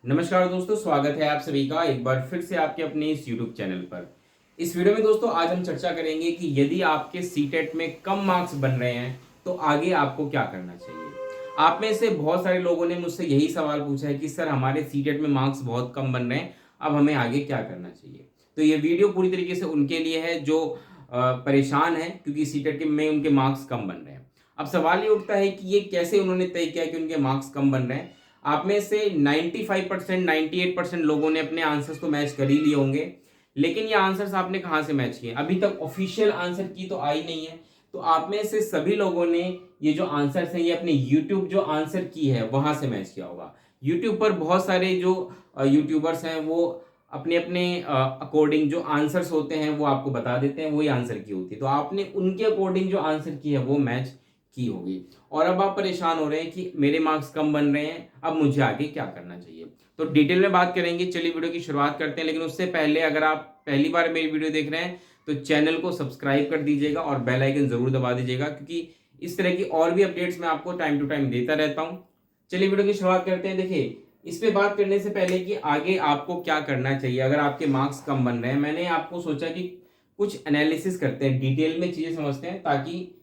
नमस्कार दोस्तों, स्वागत है आप सभी का एक बार फिर से आपके अपने इस YouTube चैनल पर। इस वीडियो में दोस्तों आज हम चर्चा करेंगे कि यदि आपके सीटेट में कम मार्क्स बन रहे हैं तो आगे आपको क्या करना चाहिए। आप में से बहुत सारे लोगों ने मुझसे यही सवाल पूछा है कि सर हमारे सीटेट में मार्क्स बहुत कम बन रहे हैं, अब हमें आगे क्या करना चाहिए। तो ये वीडियो पूरी तरीके से उनके लिए है जो परेशान है क्योंकि सीटेट के में उनके मार्क्स कम बन रहे हैं। अब सवाल ये उठता है कि ये कैसे उन्होंने तय किया कि उनके मार्क्स कम बन रहे हैं। आप में से 95% 98% लोगों ने अपने आंसर्स तो मैच कर ही लिए होंगे, लेकिन ये आंसर्स आपने कहाँ से मैच किए? अभी तक ऑफिशियल आंसर की तो आई नहीं है। तो आप में से सभी लोगों ने ये जो आंसर्स हैं ये अपने यूट्यूब जो आंसर की है वहां से मैच किया होगा। यूट्यूब पर बहुत सारे जो यूट्यूबर्स हैं वो अपने अपने अकॉर्डिंग जो आंसर्स होते हैं वो आपको बता देते हैं, वही आंसर की होती है। तो आपने उनके अकॉर्डिंग जो आंसर की है वो मैच की होगी और अब आप परेशान हो रहे हैं कि मेरे मार्क्स कम बन रहे हैं, अब मुझे आगे क्या करना चाहिए। तो डिटेल में बात करेंगे, चलिए वीडियो की शुरुआत करते हैं। लेकिन उससे पहले अगर आप पहली बार मेरी वीडियो देख रहे हैं तो चैनल को सब्सक्राइब कर दीजिएगा और बेल आइकन जरूर दबा दीजिएगा, क्योंकि इस तरह की और भी अपडेट्स मैं आपको टाइम टू टाइम देता रहता हूं। चलिए वीडियो की शुरुआत करते हैं। देखिए, इस पे बात करने से पहले कि आगे आपको क्या करना चाहिए अगर आपके मार्क्स कम बन रहे हैं, मैंने आपको सोचा कि कुछ एनालिसिस करते हैं, डिटेल में चीजें समझते हैं ताकि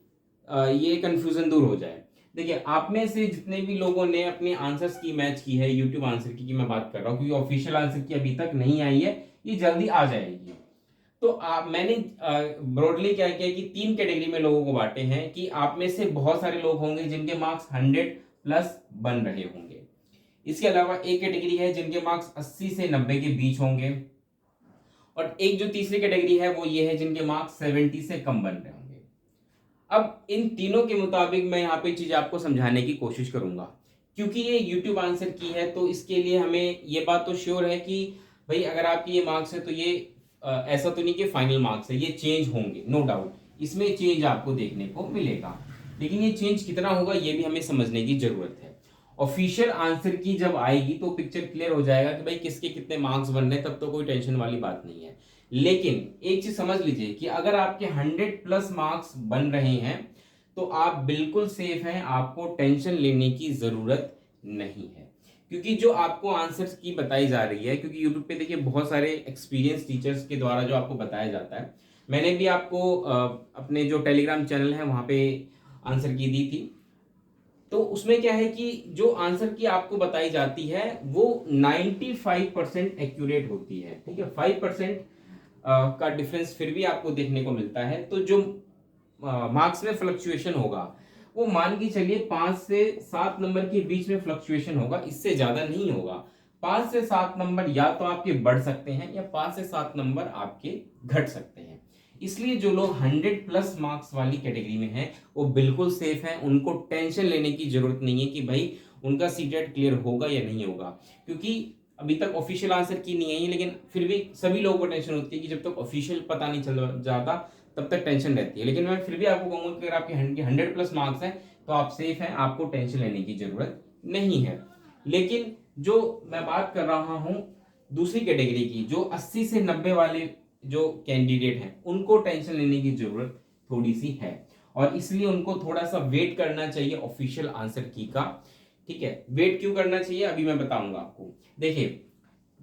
ये कंफ्यूजन दूर हो जाए। देखिए, आप में से जितने भी लोगों ने अपने आंसर्स की मैच की है, यूट्यूब आंसर की मैं बात कर रहा हूँ क्योंकि ऑफिशियल आंसर की अभी तक नहीं आई है, ये जल्दी आ जाएगी। तो मैंने ब्रॉडली क्या किया कि 3 कैटेगरी में लोगों को बांटे हैं कि आप में से बहुत सारे लोग होंगे जिनके मार्क्स 100+ बन रहे होंगे। इसके अलावा एक कैटेगरी है जिनके मार्क्स 80 से 90 के बीच होंगे, और एक जो तीसरी कैटेगरी है वो ये है जिनके मार्क्स 70 से कम बन रहे होंगे। अब इन तीनों के मुताबिक मैं यहाँ पे चीज आपको समझाने की कोशिश करूंगा, क्योंकि ये YouTube आंसर की है तो इसके लिए हमें ये बात तो श्योर है कि भाई अगर आपके ये मार्क्स है तो ये ऐसा तो नहीं कि फाइनल मार्क्स है, ये चेंज होंगे, नो डाउट इसमें चेंज आपको देखने को मिलेगा। लेकिन ये चेंज कितना होगा ये भी हमें समझने की जरूरत है। ऑफिशियल आंसर की जब आएगी तो पिक्चर क्लियर हो जाएगा कि भाई किसके कितने मार्क्स बन रहे हैं, तब तो कोई टेंशन वाली बात नहीं है। लेकिन एक चीज समझ लीजिए कि अगर आपके 100+ मार्क्स बन रहे हैं तो आप बिल्कुल सेफ हैं, आपको टेंशन लेने की जरूरत नहीं है। क्योंकि जो आपको आंसर्स की बताई जा रही है, क्योंकि यूट्यूब पे देखिए बहुत सारे एक्सपीरियंस टीचर्स के द्वारा जो आपको बताया जाता है, मैंने भी आपको अपने जो टेलीग्राम चैनल है वहां पे आंसर की दी थी। तो उसमें क्या है कि जो आंसर की आपको बताई जाती है वो 95% एक्यूरेट होती है, ठीक है। 5% का डिफरेंस फिर भी आपको देखने को मिलता है। तो जो मार्क्स में फ्लक्चुएशन होगा वो मान के चलिए 5 से 7 नंबर के बीच में फ्लक्चुएशन होगा, इससे ज्यादा नहीं होगा। 5 से 7 नंबर या तो आपके बढ़ सकते हैं या 5 से 7 नंबर आपके घट सकते हैं। इसलिए जो लोग 100+ मार्क्स वाली कैटेगरी में हैं वो बिल्कुल सेफ हैं, उनको टेंशन लेने की जरूरत नहीं है कि भाई उनका सीटेट क्लियर होगा या नहीं होगा। क्योंकि अभी तक ऑफिशियल आंसर की नहीं आई, लेकिन फिर भी सभी लोगों को टेंशन होती है कि जब तक ऑफिशियल पता नहीं चल जाता तब तक टेंशन रहती है। लेकिन मैं फिर भी आपको कहूंगा कि अगर आपके 100+ मार्क्स हैं तो आप सेफ हैं, आपको टेंशन लेने की जरूरत नहीं है। लेकिन जो मैं बात कर रहा हूं दूसरी कैटेगरी की, जो 80 से 90 वाले जो कैंडिडेट हैं उनको टेंशन लेने की जरूरत थोड़ी सी है, और इसलिए उनको थोड़ा सा वेट करना चाहिए ऑफिशियल आंसर की का। ठीक है, वेट क्यों करना चाहिए अभी मैं बताऊंगा आपको। देखिए,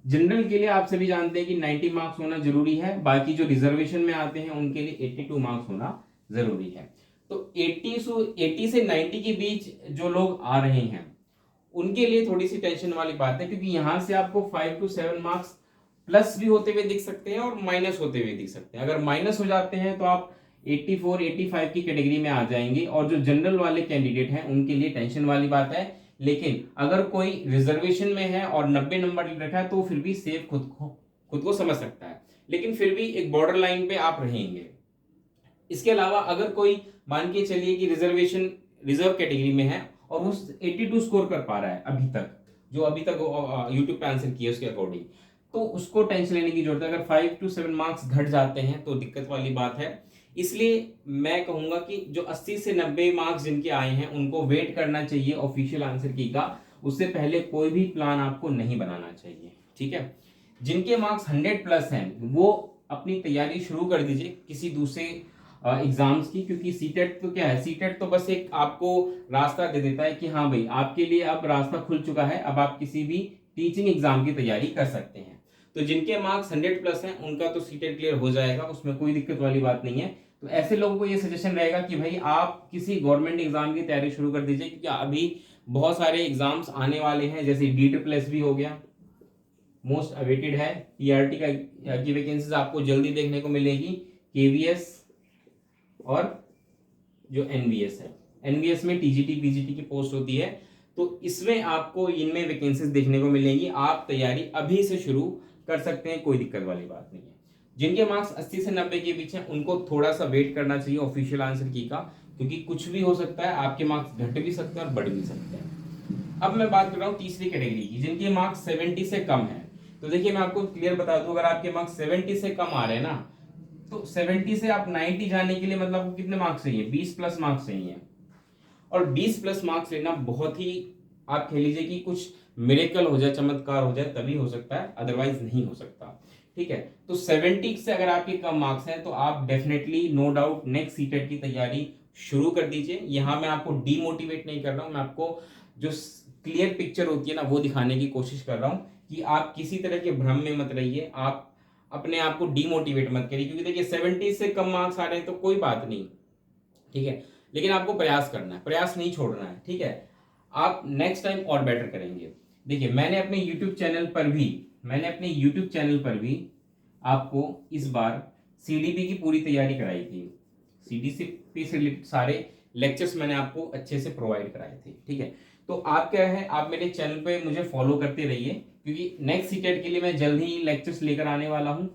जनरल के लिए आप सभी जानते हैं कि 90 मार्क्स होना जरूरी है, बाकी जो रिजर्वेशन में आते हैं उनके लिए 82 मार्क्स होना जरूरी है। तो 80 से 90 के बीच जो लोग आ रहे हैं उनके लिए थोड़ी सी टेंशन वाली बात है, क्योंकि यहां से आपको 5 to 7 मार्क्स प्लस भी होते हुए दिख सकते हैं और माइनस होते हुए दिख सकते हैं। अगर माइनस हो जाते हैं तो आप 84 85 की कैटेगरी में आ जाएंगे, और जो जनरल वाले कैंडिडेट हैं उनके लिए टेंशन वाली बात है। लेकिन अगर कोई रिजर्वेशन में है और 90 नंबर रखा है तो फिर भी सेफ खुद को समझ सकता है, लेकिन फिर भी एक बॉर्डर लाइन पे आप रहेंगे। इसके अलावा अगर कोई मान के चलिए कि रिजर्वेशन रिजर्व कैटेगरी में है और वो 82 स्कोर कर पा रहा है अभी तक, जो अभी तक यूट्यूब पे आंसर किया उसके अकॉर्डिंग, तो उसको टेंशन लेने की जरूरत है। अगर 5 to 7 मार्क्स घट जाते हैं तो दिक्कत वाली बात है। इसलिए मैं कहूंगा कि जो 80 से 90 मार्क्स जिनके आए हैं उनको वेट करना चाहिए ऑफिशियल आंसर की का, उससे पहले कोई भी प्लान आपको नहीं बनाना चाहिए, ठीक है। जिनके मार्क्स 100+ हैं वो अपनी तैयारी शुरू कर दीजिए किसी दूसरे एग्जाम्स की, क्योंकि सीटेट तो क्या है, सीटेट तो बस एक आपको रास्ता दे देता है कि हाँ भाई आपके लिए अब रास्ता खुल चुका है, अब आप किसी भी टीचिंग एग्जाम की तैयारी कर सकते हैं। तो जिनके मार्क्स 100 प्लस हैं उनका तो सीटेट क्लियर हो जाएगा, उसमें कोई दिक्कत वाली बात नहीं है। तो ऐसे लोगों को ये सजेशन रहेगा कि भाई आप किसी गवर्नमेंट एग्जाम की तैयारी शुरू कर दीजिए, क्योंकि अभी बहुत सारे एग्जाम्स आने वाले हैं, जैसे DSSS हो गया, मोस्ट अवेटेड है। TRT की वैकेंसीज आपको जल्दी देखने को मिलेगी। KVS और जो NVS है, NVS में TGT PGT की पोस्ट होती है, तो इसमें आपको इनमें वैकेंसीज देखने को मिलेंगी। आप तैयारी अभी से शुरू कर सकते हैं, कोई दिक्कत वाली बात नहीं है। जिनके मार्क्स 80 से 90 के बीच हैं उनको थोड़ा सा वेट करना चाहिए ऑफिशियल आंसर की का, क्योंकि कुछ भी हो सकता है, आपके मार्क्स घट भी सकते हैं और बढ़ भी सकते हैं। अब मैं बात कर रहा हूँ तीसरी कैटेगरी की, जिनके मार्क्स 70 से कम है। तो देखिए मैं आपको क्लियर बता दूं, अगर आपके मार्क्स 70 से कम आ रहे हैं ना, तो 70 से आप 90 जाने के लिए मतलब आपको कितने मार्क्स चाहिए? 20 प्लस मार्क्स चाहिए। और 20 प्लस मार्क्स लेना बहुत ही, आप कह लीजिए कि कुछ मिरेकल हो जाए, चमत्कार हो जाए, तभी हो सकता है, अदरवाइज नहीं हो सकता। ठीक है, तो 70 से अगर आपके कम मार्क्स हैं तो आप definitely no doubt next CTET की तैयारी शुरू कर दीजिए। यहां मैं आपको डीमोटिवेट नहीं कर रहा हूं, मैं आपको जो क्लियर पिक्चर होती है ना वो दिखाने की कोशिश कर रहा हूं कि आप किसी तरह के भ्रम में मत रहिए, आप अपने आप को डीमोटिवेट मत करिए। क्योंकि देखिए 70 से कम मार्क्स आ रहे हैं तो कोई बात नहीं, ठीक है, लेकिन आपको प्रयास करना है, प्रयास नहीं छोड़ना है। ठीक है, आप नेक्स्ट टाइम और बेटर करेंगे। देखिए मैंने अपने यूट्यूब चैनल पर भी आपको इस बार CDP की पूरी तैयारी कराई थी। CDP से रिलेटेड सारे लेक्चर्स मैंने आपको अच्छे से प्रोवाइड कराए थे। ठीक है, तो आप क्या है, आप मेरे चैनल पे मुझे फॉलो करते रहिए, क्योंकि नेक्स्ट सीटेट के लिए मैं जल्द ही लेक्चर्स लेकर आने वाला हूँ।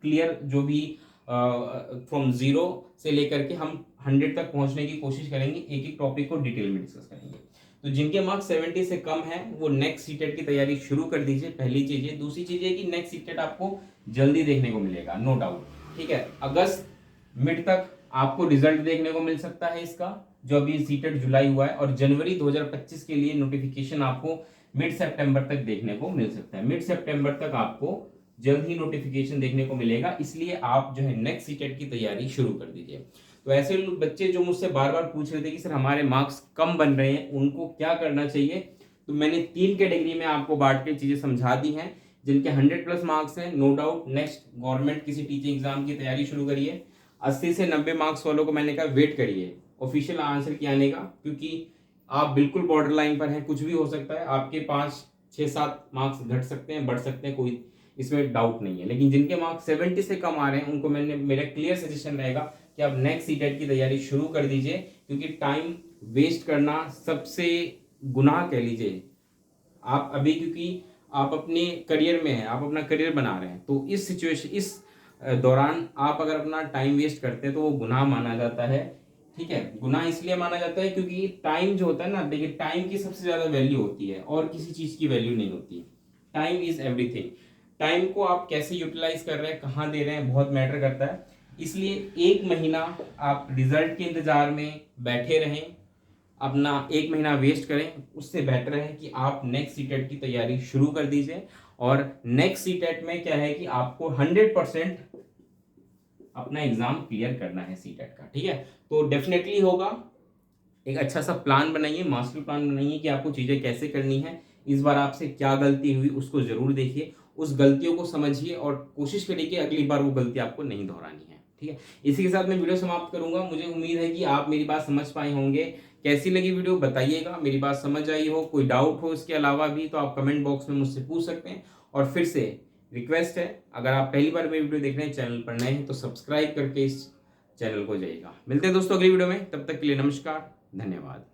क्लियर, जो भी फ्रॉम 0 से लेकर के हम 100 तक पहुंचने की कोशिश करेंगे, एक एक टॉपिक को डिटेल में डिस्कस करेंगे। तो जिनके मार्क्स 70 से कम है वो नेक्स्ट सीटेट की तैयारी शुरू कर दीजिए, पहली चीज है। दूसरी चीज है कि नेक्स्ट सीटेट आपको जल्दी देखने को मिलेगा, नो डाउट। ठीक है, अगस्त मिड तक आपको रिजल्ट देखने को मिल सकता है इसका, जो अभी सीटेट जुलाई हुआ है, और जनवरी 2025 के लिए नोटिफिकेशन आपको मिड सितंबर तक देखने को मिल सकता है। मिड सितंबर तक आपको जल्द ही नोटिफिकेशन देखने को मिलेगा, इसलिए आप जो है नेक्स्ट सीटेट की तैयारी शुरू कर दीजिए। तो ऐसे बच्चे जो मुझसे बार बार पूछ रहे थे कि सर हमारे मार्क्स कम बन रहे हैं, उनको क्या करना चाहिए, तो मैंने 3 कैटेगरी में आपको बांट के चीजें समझा दी हैं। जिनके 100 प्लस मार्क्स हैं, नो डाउट नेक्स्ट गवर्नमेंट किसी टीचिंग एग्जाम की तैयारी शुरू करिए। 80 से 90 मार्क्स वालों को मैंने कहा वेट करिए ऑफिशियल आंसर की आने का, क्योंकि आप बिल्कुल बॉर्डर लाइन पर हैं, कुछ भी हो सकता है, आपके 5 6 7 मार्क्स घट सकते हैं, बढ़ सकते हैं, कोई इसमें डाउट नहीं है। लेकिन जिनके मार्क्स 70 से कम आ रहे हैं उनको मेरा क्लियर सजेशन रहेगा कि आप नेक्स्ट सीटेट की तैयारी शुरू कर दीजिए, क्योंकि टाइम वेस्ट करना सबसे गुनाह कह लीजिए आप अभी, क्योंकि आप अपने करियर में हैं, आप अपना करियर बना रहे हैं, तो इस सिचुएशन, इस दौरान आप अगर अपना टाइम वेस्ट करते हैं तो वो गुनाह माना जाता है। ठीक है, गुनाह इसलिए माना जाता है क्योंकि टाइम जो होता है ना, देखिए टाइम की सबसे ज्यादा वैल्यू होती है और किसी चीज की वैल्यू नहीं होती। Time is everything. टाइम को आप कैसे यूटिलाइज कर रहे हैं, कहाँ दे रहे हैं, बहुत मैटर करता है। इसलिए 1 महीना आप रिजल्ट के इंतजार में बैठे रहें, अपना 1 महीना वेस्ट करें, उससे बेटर है कि आप नेक्स्ट सीटेट की तैयारी शुरू कर दीजिए। और नेक्स्ट सीटेट में क्या है कि आपको 100% अपना एग्जाम क्लियर करना है सीटेट का। ठीक है, तो डेफिनेटली होगा। एक अच्छा सा प्लान बनाइए, मास्टर प्लान बनाइए कि आपको चीजें कैसे करनी है। इस बार आपसे क्या गलती हुई उसको जरूर देखिए, उस गलतियों को समझिए और कोशिश करिए कि अगली बार वो गलती आपको नहीं दोहरानी है। ठीक है, इसी के साथ मैं वीडियो समाप्त करूंगा। मुझे उम्मीद है कि आप मेरी बात समझ पाए होंगे। कैसी लगी वीडियो बताइएगा, मेरी बात समझ आई हो, कोई डाउट हो इसके अलावा भी तो आप कमेंट बॉक्स में मुझसे पूछ सकते हैं। और फिर से रिक्वेस्ट है, अगर आप पहली बार मेरी वीडियो देख रहे हैं, चैनल पर नए हैं, तो सब्सक्राइब करके इस चैनल को जाइएगा। मिलते हैं दोस्तों अगली वीडियो में, तब तक के लिए नमस्कार, धन्यवाद।